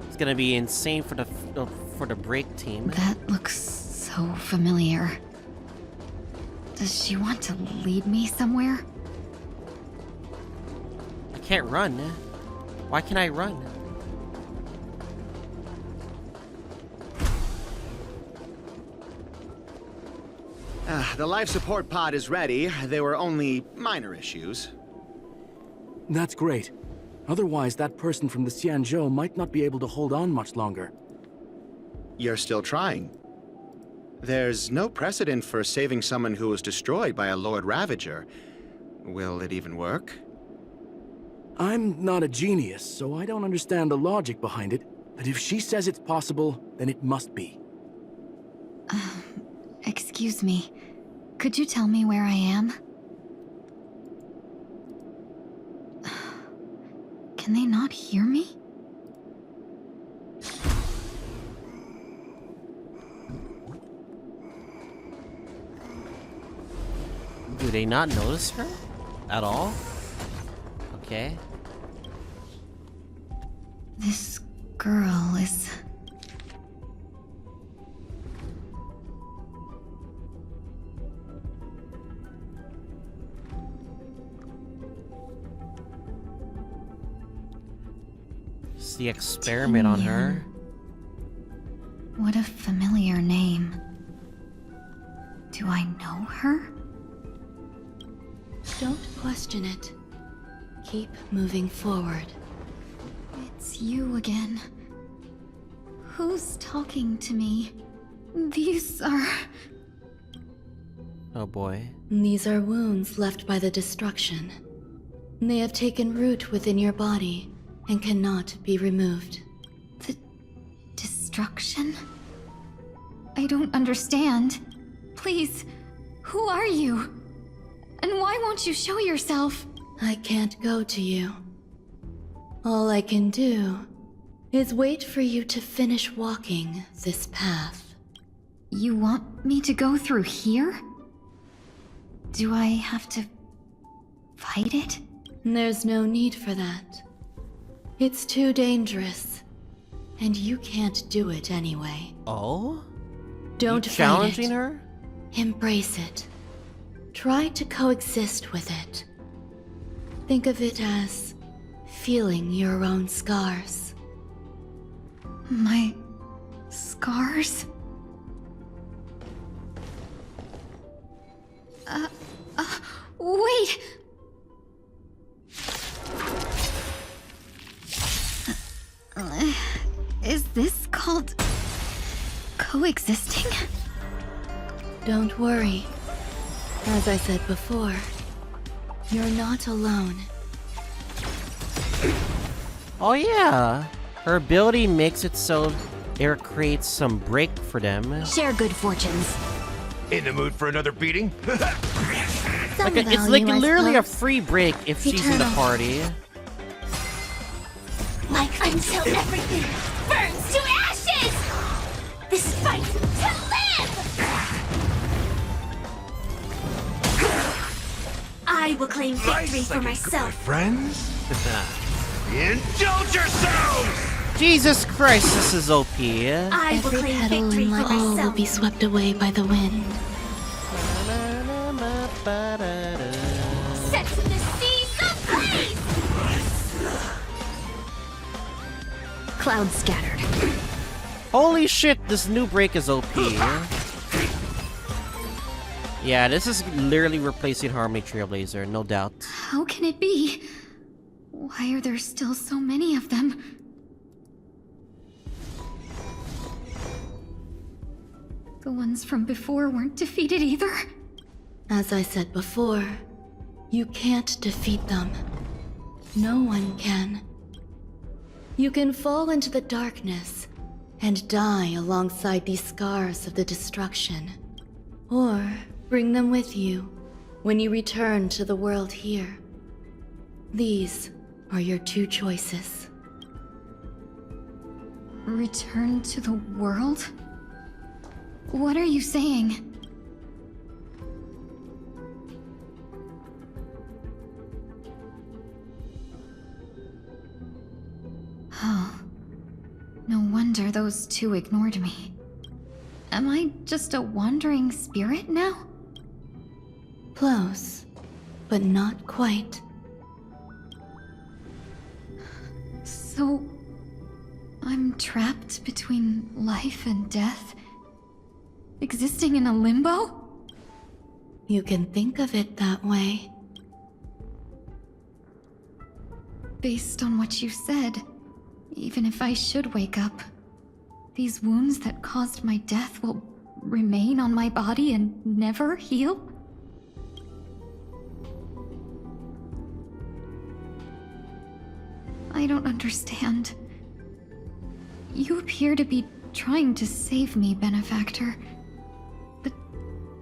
it's gonna be insane for the break team. That looks so familiar. Does she want to lead me somewhere? I can't run. Why can't I run? The life support pod is ready. There were only minor issues. That's great. Otherwise, that person from the Xianzhou might not be able to hold on much longer. You're still trying. There's no precedent for saving someone who was destroyed by a Lord Ravager. Will it even work? I'm not a genius, so I don't understand the logic behind it. But if she says it's possible, then it must be. Excuse me. Could you tell me where I am? Can they not hear me? Do they not notice her? At all? Okay. This girl is... It's the experiment on her. What a familiar name. Do I know her? Don't question it. Keep moving forward. It's you again. Who's talking to me? These are... Oh boy. These are wounds left by the destruction. They have taken root within your body and cannot be removed. The destruction? I don't understand. Please, who are you? And why won't you show yourself? I can't go to you. All I can do is wait for you to finish walking this path. You want me to go through here? Do I have to fight it? There's no need for that. It's too dangerous. And you can't do it anyway. Oh? Don't You fight challenging it. her? Embrace it. Try to coexist with it. Think of it as feeling your own scars. My scars? Wait! Is this called coexisting? Don't worry. As I said before, you're not alone. Oh yeah. Her ability makes it so it creates some break for them. Share good fortunes. In the mood for another beating? Like it's like literally a free break if she's in the party. Like until everything burns to ashes! This fight to live! I will claim victory for myself. Friends? Indulge yourselves! Jesus Christ, this is OP. I will Every claim petal victory in my for all will myself. be swept away by the wind. Set the seas ablaze! Clouds scattered. Holy shit, this new break is OP. Yeah, this is literally replacing Harmony Trailblazer, no doubt. How can it be? Why are there still so many of them? The ones from before weren't defeated either? As I said before, you can't defeat them. No one can. You can fall into the darkness and die alongside these scars of the destruction. Or bring them with you when you return to the world here. These are your two choices. Return to the world? What are you saying? Oh. No wonder those two ignored me. Am I just a wandering spirit now? Close, but not quite. So... I'm trapped between life and death? Existing in a limbo? You can think of it that way. Based on what you said, even if I should wake up, these wounds that caused my death will remain on my body and never heal? I don't understand. You appear to be trying to save me, Benefactor. But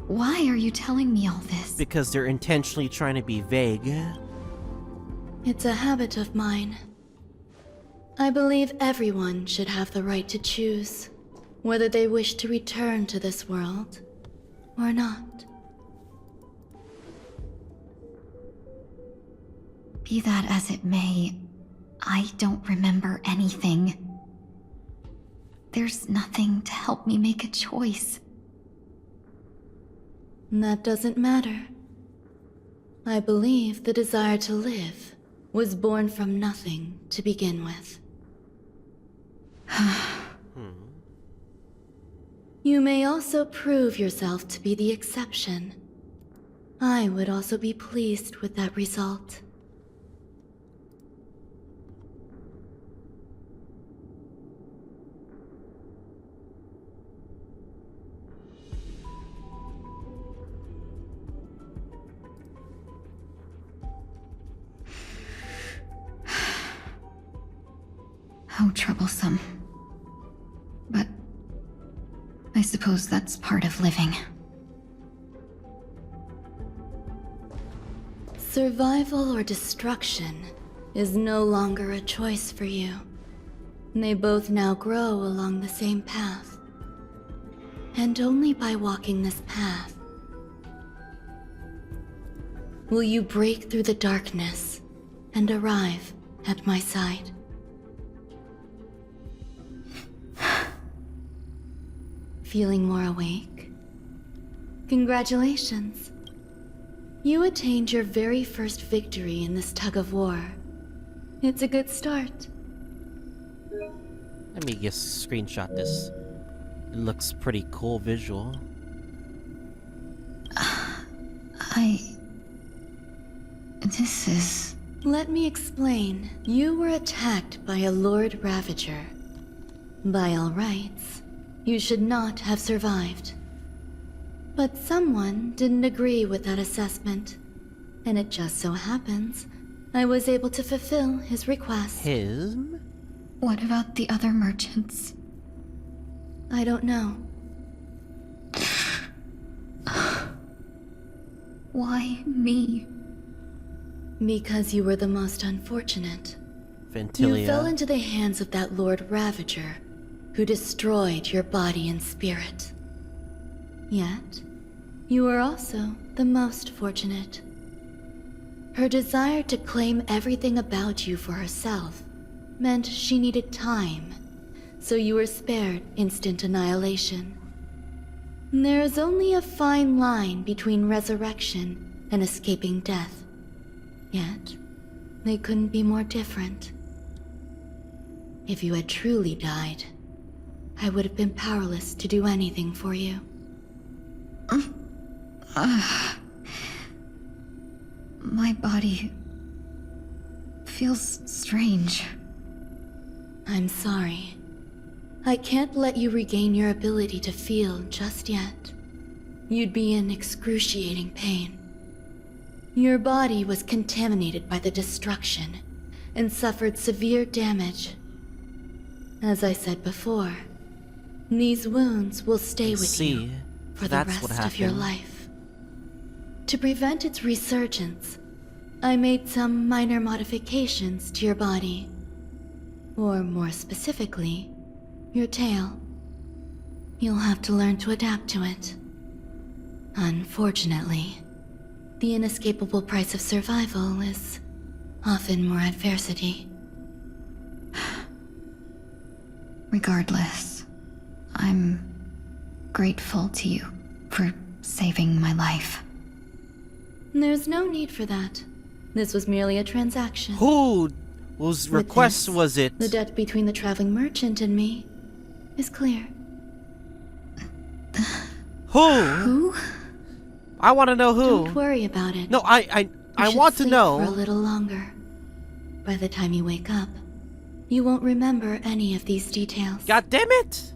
why are you telling me all this? Because they're intentionally trying to be vague. It's a habit of mine. I believe everyone should have the right to choose whether they wish to return to this world or not. Be that as it may, I don't remember anything. There's nothing to help me make a choice. That doesn't matter. I believe the desire to live was born from nothing to begin with. You may also prove yourself to be the exception. I would also be pleased with that result. How troublesome. But I suppose that's part of living. Survival or destruction is no longer a choice for you. They both now grow along the same path. And only by walking this path will you break through the darkness and arrive at my side. Feeling more awake? Congratulations. You attained your very first victory in this tug of war. It's a good start. Let me just screenshot this. It looks pretty cool visual. This is... Let me explain. You were attacked by a Lord Ravager. By all rights, you should not have survived. But someone didn't agree with that assessment. And it just so happens, I was able to fulfill his request. Him? What about the other merchants? I don't know. Why me? Because you were the most unfortunate. Ventilia. You fell into the hands of that Lord Ravager, who destroyed your body and spirit. Yet, you were also the most fortunate. Her desire to claim everything about you for herself meant she needed time, so you were spared instant annihilation. There is only a fine line between resurrection and escaping death. Yet, they couldn't be more different. If you had truly died, I would have been powerless to do anything for you. My body feels strange. I'm sorry. I can't let you regain your ability to feel just yet. You'd be in excruciating pain. Your body was contaminated by the destruction and suffered severe damage. As I said before, these wounds will stay with you for the rest of your life. To prevent its resurgence, I made some minor modifications to your body. Or more specifically, your tail. You'll have to learn to adapt to it. Unfortunately, the inescapable price of survival is often more adversity. Regardless, I'm grateful to you for saving my life. There's no need for that. This was merely a transaction. Whose request was it? The debt between the traveling merchant and me is clear. Who? I want to know who. Don't worry about it. No, I want to know. For a little longer. By the time you wake up, you won't remember any of these details. God damn it!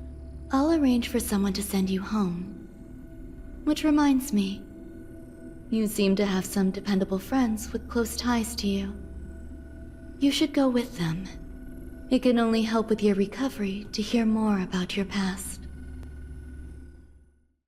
I'll arrange for someone to send you home. Which reminds me, you seem to have some dependable friends with close ties to you. You should go with them. It can only help with your recovery to hear more about your past.